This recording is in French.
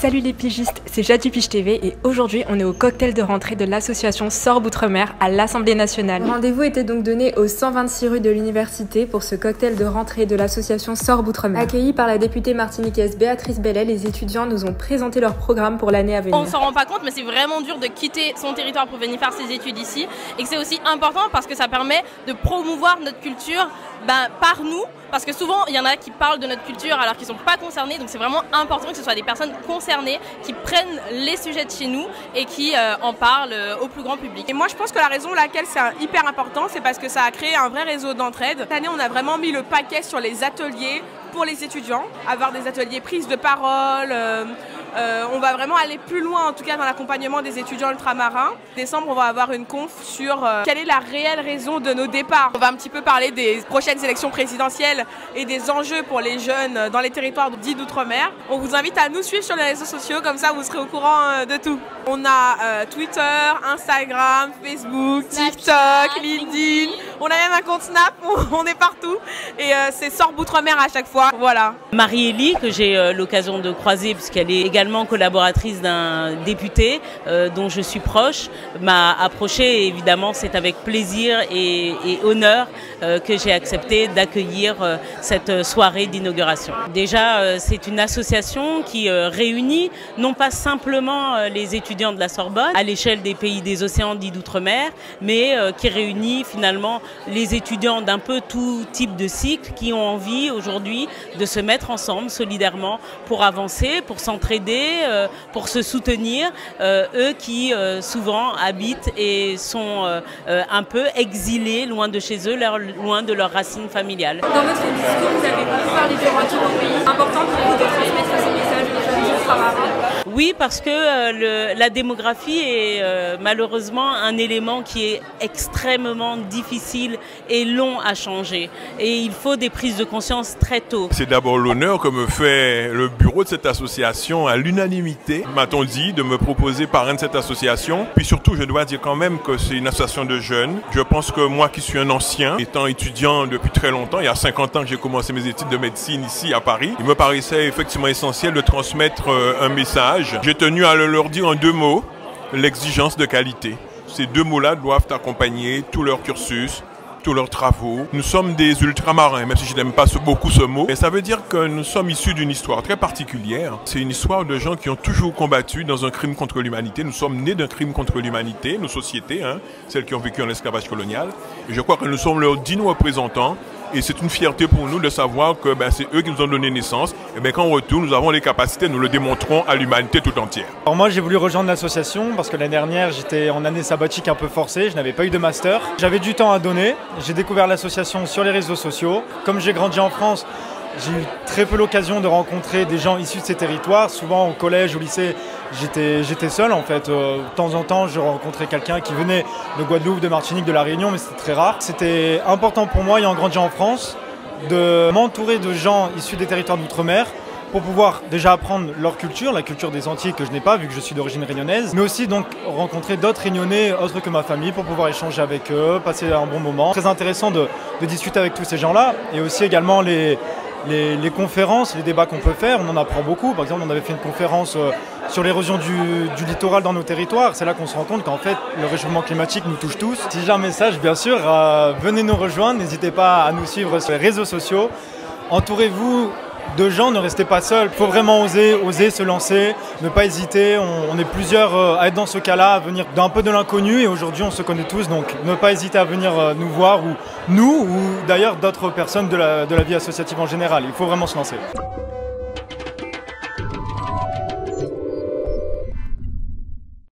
Salut les pigistes, c'est Jade Pige TV et aujourd'hui on est au cocktail de rentrée de l'association Sorbe Outre-mer à l'Assemblée nationale. Le rendez-vous était donc donné au 126 rue de l'Université pour ce cocktail de rentrée de l'association Sorbe Outre-mer. Accueillis par la députée martiniquaise Béatrice Bellet, les étudiants nous ont présenté leur programme pour l'année à venir. On s'en rend pas compte mais c'est vraiment dur de quitter son territoire pour venir faire ses études ici et que c'est aussi important parce que ça permet de promouvoir notre culture par nous. Parce que souvent, il y en a qui parlent de notre culture alors qu'ils ne sont pas concernés. Donc c'est vraiment important que ce soit des personnes concernées qui prennent les sujets de chez nous et qui en parlent au plus grand public. Et moi, je pense que la raison laquelle c'est hyper important, c'est parce que ça a créé un vrai réseau d'entraide. Cette année, on a vraiment mis le paquet sur les ateliers pour les étudiants. Avoir des ateliers prise de parole. On va vraiment aller plus loin, en tout cas dans l'accompagnement des étudiants ultramarins. En décembre, on va avoir une conf sur quelle est la réelle raison de nos départs. On va un petit peu parler des prochaines élections présidentielles et des enjeux pour les jeunes dans les territoires dits d'outre-mer. On vous invite à nous suivre sur les réseaux sociaux, comme ça vous serez au courant de tout. On a Twitter, Instagram, Facebook, TikTok, LinkedIn. On a même un compte Snap, on est partout. Et c'est Sorbe Outre-mer à chaque fois. Voilà. Marie-Élie, que j'ai l'occasion de croiser, puisqu'elle est également collaboratrice d'un député dont je suis proche, m'a approchée. Et évidemment, c'est avec plaisir et honneur que j'ai accepté d'accueillir cette soirée d'inauguration. Déjà, c'est une association qui réunit non pas simplement les étudiants de la Sorbonne à l'échelle des pays des océans dits d'outre-mer, mais qui réunit finalement les étudiants d'un peu tout type de cycle qui ont envie aujourd'hui de se mettre ensemble solidairement pour avancer, pour s'entraider, pour se soutenir, eux qui souvent habitent et sont un peu exilés loin de chez eux, loin de leurs racines familiales. Dans votre discours, vous avez beaucoup parlé du retour au pays. Important pour vous de transmettre ce message aux jeunes ultramarins. Oui, parce que la démographie est malheureusement un élément qui est extrêmement difficile et long à changer. Et il faut des prises de conscience très tôt. C'est d'abord l'honneur que me fait le bureau de cette association à l'unanimité, m'a-t-on dit, de me proposer parrain de cette association. Puis surtout, je dois dire quand même que c'est une association de jeunes. Je pense que moi qui suis un ancien, étant étudiant depuis très longtemps, il y a 50 ans que j'ai commencé mes études de médecine ici à Paris, il me paraissait effectivement essentiel de transmettre un message. J'ai tenu à leur dire en deux mots, l'exigence de qualité. Ces deux mots-là doivent accompagner tout leur cursus, tous leurs travaux. Nous sommes des ultramarins, même si je n'aime pas beaucoup ce mot. Et ça veut dire que nous sommes issus d'une histoire très particulière. C'est une histoire de gens qui ont toujours combattu dans un crime contre l'humanité. Nous sommes nés d'un crime contre l'humanité, nos sociétés, celles qui ont vécu en esclavage colonial. Et je crois que nous sommes leurs dignes représentants. Et c'est une fierté pour nous de savoir que c'est eux qui nous ont donné naissance. Et qu'en retour, nous avons les capacités, nous le démontrons à l'humanité tout entière. Alors moi, j'ai voulu rejoindre l'association parce que l'année dernière, j'étais en année sabbatique un peu forcée. Je n'avais pas eu de master. J'avais du temps à donner. J'ai découvert l'association sur les réseaux sociaux. Comme j'ai grandi en France, j'ai eu très peu l'occasion de rencontrer des gens issus de ces territoires. Souvent au collège, au lycée, j'étais seul en fait. De temps en temps, je rencontrais quelqu'un qui venait de Guadeloupe, de Martinique, de La Réunion, mais c'était très rare. C'était important pour moi, ayant grandi en France, de m'entourer de gens issus des territoires d'outre-mer pour pouvoir déjà apprendre leur culture, la culture des Antilles que je n'ai pas vu que je suis d'origine réunionnaise, mais aussi donc rencontrer d'autres Réunionnais autres que ma famille pour pouvoir échanger avec eux, passer un bon moment. Très intéressant de discuter avec tous ces gens-là et aussi également les conférences, les débats qu'on peut faire, on en apprend beaucoup. Par exemple, on avait fait une conférence sur l'érosion du littoral dans nos territoires. C'est là qu'on se rend compte qu'en fait, le réchauffement climatique nous touche tous. Si j'ai un message, bien sûr, venez nous rejoindre. N'hésitez pas à nous suivre sur les réseaux sociaux. Entourez-vous de gens, ne restez pas seuls. Il faut vraiment oser se lancer, ne pas hésiter. On est plusieurs à être dans ce cas-là, à venir d'un peu de l'inconnu. Et aujourd'hui, on se connaît tous. Donc, ne pas hésiter à venir nous voir, ou d'ailleurs d'autres personnes de la vie associative en général. Il faut vraiment se lancer.